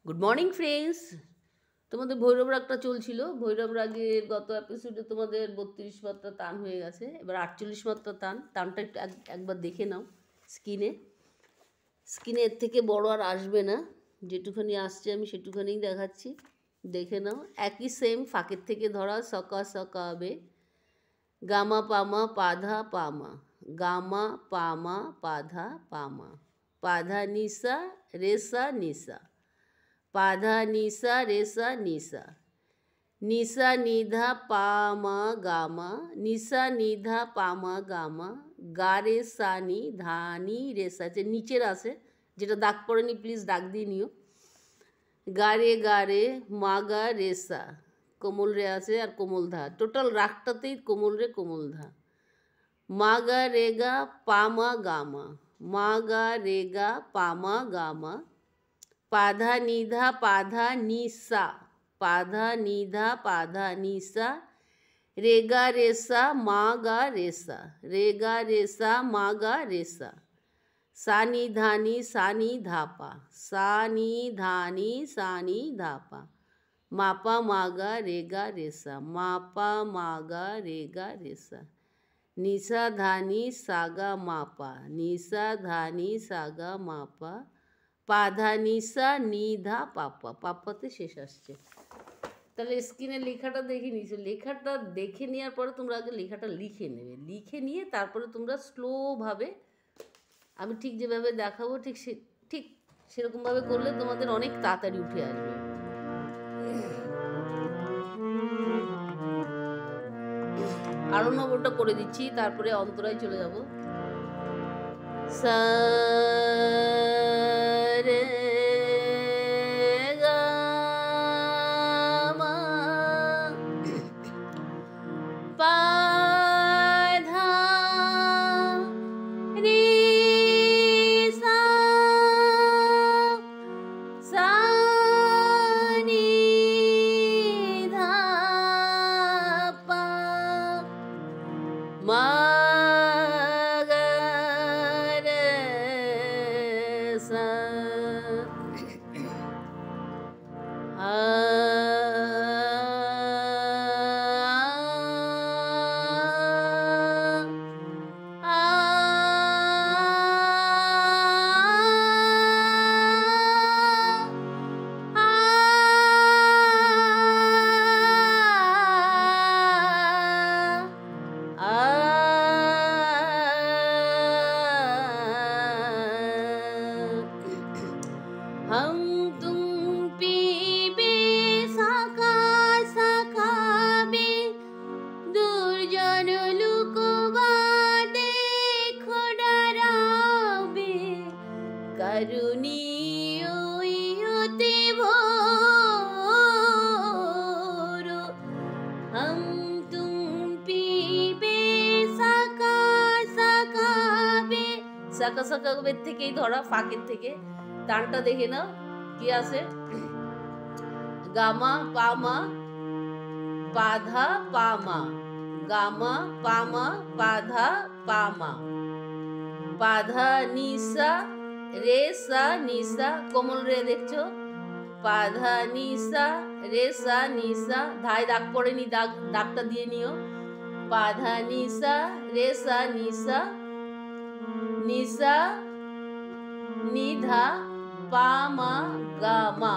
Good morning friends. তোমাদের ভৈরব রাগটা চলছিল। ভৈরব রাগের গত এপিসোডে তোমাদের 32 মাত্রা টান হয়ে গেছে, এবার 48 মাত্রা টানটা একটু একবার দেখে নাও। স্কিনে এর থেকে বড় আর আসবে না, যেটুখানি আসছে আমি সেটুখানিই দেখাচ্ছি, দেখে নাও। একই সেম ফাঁকের থেকে ধরা সকা সকাবে, গামা পামা পাধা পামা, গামা পামা পাধা পামা, পাধা নিসা রেসা নিসা, পাধা নিসা রেসা নিসা, নিসা নিধা পামা গামা, নিসা নিধা পামা গামা, গা রে সা নি ধা নি রেসা, যে নিচের আছে, যেটা দাগ পড়েনি প্লিজ দাগ দিয়ে নিও। গা রে মা গা রেসা, কোমল রে আছে আর কোমল ধা, টোটাল রাগটাতেই কোমল রে কোমল ধা। মা গা রে গা পামা গামা, মা গা রে গা পামা গামা, পাধা নিধা পাধা নিসা, পাধা নিধা পাধা নিসা, রেগা রেসা মা গা রেসা, রেগা রেসা মা গা রেসা, সানি ধানি সানি ধাপা, সানি ধানি সানি ধাপা, মাপা মাগা রেগা রেসা, মাপা মাগা রেগা রেসা, নিসা ধানি সাগা মাপা, নিসা ধানি সাগা মাপা, পাধা নিসা নিধা পাপা, পাপাতে শেষ আসছে। তাহলে স্ক্রিনে লেখাটা দেখে নিয়েছো, লেখাটা দেখে নেওয়ার পরে তোমরা আগে লেখাটা লিখে নেবে, লিখে নিয়ে তারপরে তোমরা স্লোভাবে, আমি ঠিক যেভাবে দেখাবো ঠিক সেরকমভাবে করলে তোমাদের অনেক তাড়াতাড়ি উঠে আসবে। আরো নবটা করে দিচ্ছি, তারপরে অন্তরায় চলে যাব। সা রে গা মা পা ধা রে সা, সা নি ধা পা, মা গা রে সা, हम तुम पीबे साका साकाबे, दुर्जन लुकवा देखो डराबे, करुणीय होते भोरो, हम तुम पीबे साका साकाबे, সাকা সাকাবের থেকেই ধরা, ফাঁকের থেকে টানটা দেখে নাও কি আছে। গামা পামা পাধা পামা, গামা পামা পাধা পামা, পাধা নিসা রেসা নিসা, কোমল রে দেখছো, পাধা নিসা রেসা নিসা, ধায় দাগ পড়েনি, দাগটা দিয়ে নিও। পাধা নিসা রেসা নিসা, নিসা নিধা পামা গামা,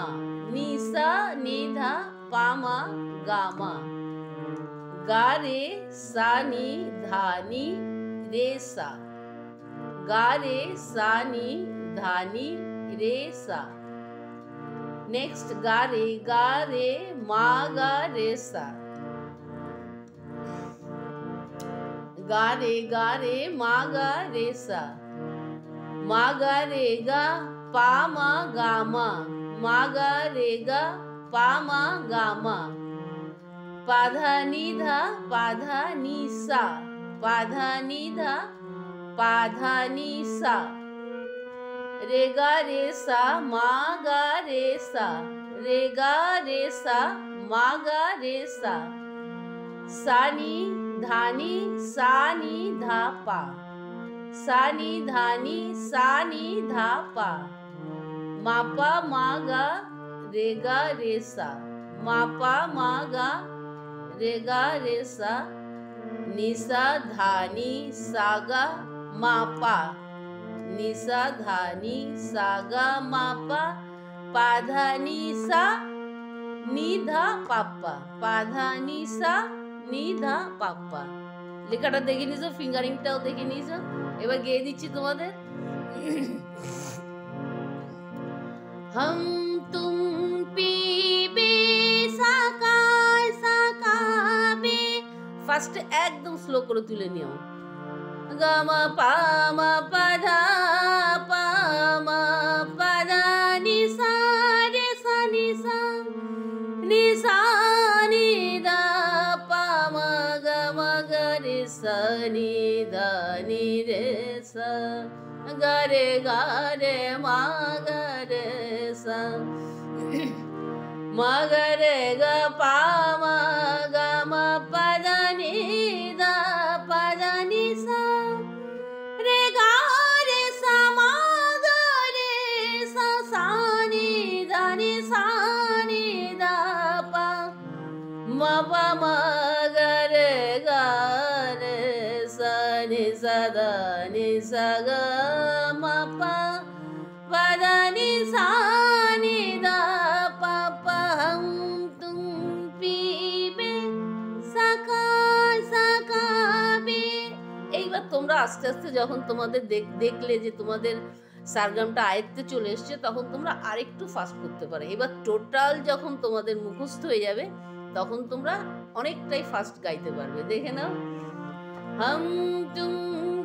নিসা নিধা পামা গামা, গা রে সানি ধানি রেসা, গা রে সানি ধানি রেসা। নেক্সট গা রে মা গা রেসা, গা রে মা গা রেসা, মা গা রে গা পামা গামা, মা গা রে গা পামা গামা, পাধা নিধা পাধা নিসা, পাধা নিধা পাধা নিসা, রেগা রেসা মা গা রেসা, রেগা রেসা মা গা রেসা, সানি ধানি সানি ধা পা, সানি ধানি সানি ধা পা, মাপা মাগা রে গা রে সা, মা পা মা গা, রে গা রে সা, নি সা ধা নি সা গা মা পা, নি সা ধা নি সা গা মা পা, পা ধা নি সা নি ধা পাপ্পা, পা ধা নি সা নি ধা পাপ্পা। লেখাটা দেখে নিয়েছো, ফিঙ্গারিংটাও দেখে নিয়েছো। এবার গেয়ে দিচ্ছি তোমাদের। हम तुम पीबे সাকায় সাকাবে, ফার্স্ট একদম স্লো করে তুলে নিও। গামা পামা পাধা পামা পাধা নি সা রে সা নি সা নি সা নি দা পামা গামা গা রে সা নি দা নি রে সা গা রে মা গা রে সা, মা গা রে গা পা মা গা মা পা দা নি দা পা দা নি সা, রে গা রে সা মা গা রে সা সা নি দা পা, মা পা মা গা রে সা নি সা দা নি সা গা মা পা, পা দা নি সা নি দা পা পা। हम तुम पीबे সাকায় সাকাবে। এইবার তোমরা আস্তে আস্তে যখন তোমাদের দেখলে যে তোমাদের সারগামটা আয়ত্তে চলে এসছে, তখন তোমরা আরেকটু ফাস্ট করতে পারো। এবার টোটাল যখন তোমাদের মুখস্থ হয়ে যাবে, তখন তোমরা অনেকটাই ফাস্ট গাইতে পারবে। দেখে নাও। हम तुम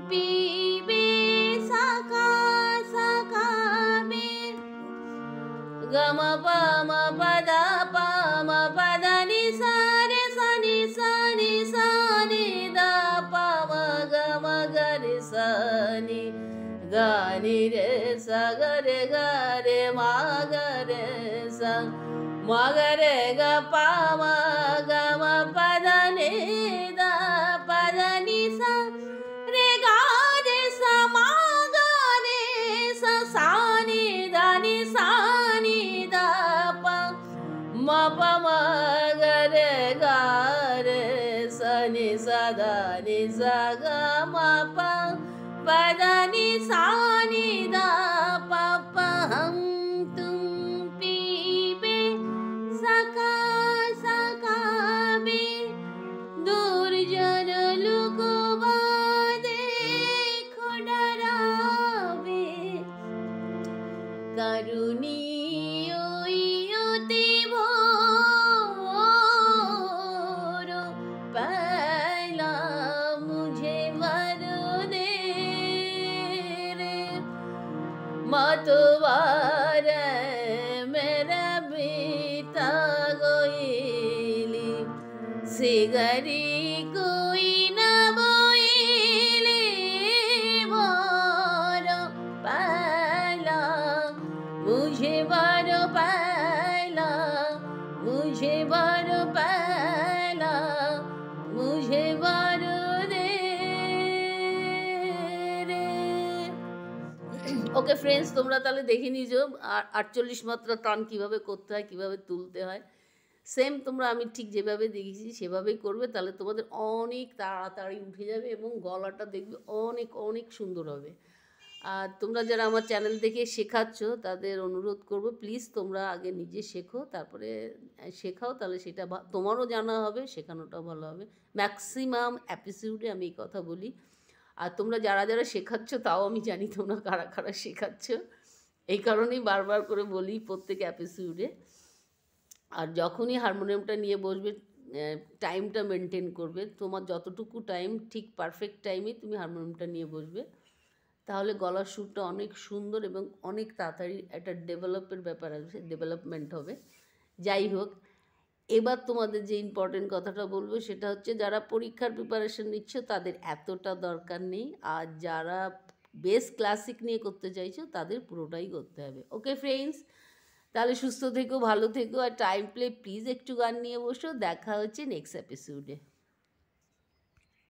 पीबे সাকায় সাকাবে, গামা পামা পাদা পামা পাদা নি সা রে সা নি সা নি সা নি দা পামা গামা গা রে সা নি গা নি রে সা গা রে মা গা রে সা, মা গা রে গা পামা গামা পাদা নি দা পাদা নি সা, রে গা রে সা মা গা রে সা সা নি দা নি দা পা, মা পা মা গা রে সা নি সা দা নি সা গা মা পা, পা দা নি সা নি দা পা পা। हम तुम पीबे সাকায় সাকাবে, দুর্জন লুকবা দেখো ডরাবে, কারুণী অতি ভোর পহলা মুঝে মরনে রে, मतवार मेरा बीता गोइली, सिगरी कोई न बोइली, बारो पहला मुझे बारो पहला, मुझे बारो पहला, मुझे बारो दे रे। ওকে ফ্রেন্ডস, তোমরা তাহলে দেখে নিয়েছো 48 মাত্রা টান কিভাবে করতে হয়, কিভাবে তুলতে হয়। সেম তোমরা আমি ঠিক যেভাবে দেখেছি সেভাবেই করবে, তাহলে তোমাদের অনেক তাড়াতাড়ি উঠে যাবে এবং গলাটা দেখবে অনেক অনেক সুন্দর হবে। আর তোমরা যারা আমার চ্যানেল দেখে শেখাচ্ছ, তাদের অনুরোধ করব প্লিজ তোমরা আগে নিজে শেখো, তারপরে শেখাও, তাহলে সেটা তোমারও জানা হবে, শেখানোটাও ভালো হবে। ম্যাক্সিমাম এপিসোডে আমি এই কথা বলি। আর তোমরা যারা যারা শেখাচ্ছ, তাও আমি জানি তোমরা কারা কারা শেখাচ্ছ, এই কারণেই বারবার করে বলি প্রত্যেক এপিসোডে। আর যখনই হারমোনিয়ামটা নিয়ে বসবে, টাইমটা মেনটেন করবে। তোমার যতটুকু টাইম, ঠিক পারফেক্ট টাইমে তুমি হারমোনিয়ামটা নিয়ে বসবে, তাহলে গলার সুরটা অনেক সুন্দর এবং অনেক তাড়াতাড়ি একটা ডেভেলপের ব্যাপার আছে, ডেভেলপমেন্ট হবে। যাই হোক, এবার তোমাদের যে ইম্পর্টেন্ট কথাটা বলবো সেটা হচ্ছে, যারা পরীক্ষার প্রিপারেশন নিচ্ছ তাদের এতটা দরকার নেই, আর যারা বেস ক্লাসিক নিয়ে করতে চাইছো তাদের পুরোটাই করতে হবে। ওকে ফ্রেন্ডস, তাহলে সুস্থ থেকো, ভালো থেকো, আর টাইম প্লে প্লিজ একটু গান নিয়ে বসো। দেখা হচ্ছে নেক্সট এপিসোডে।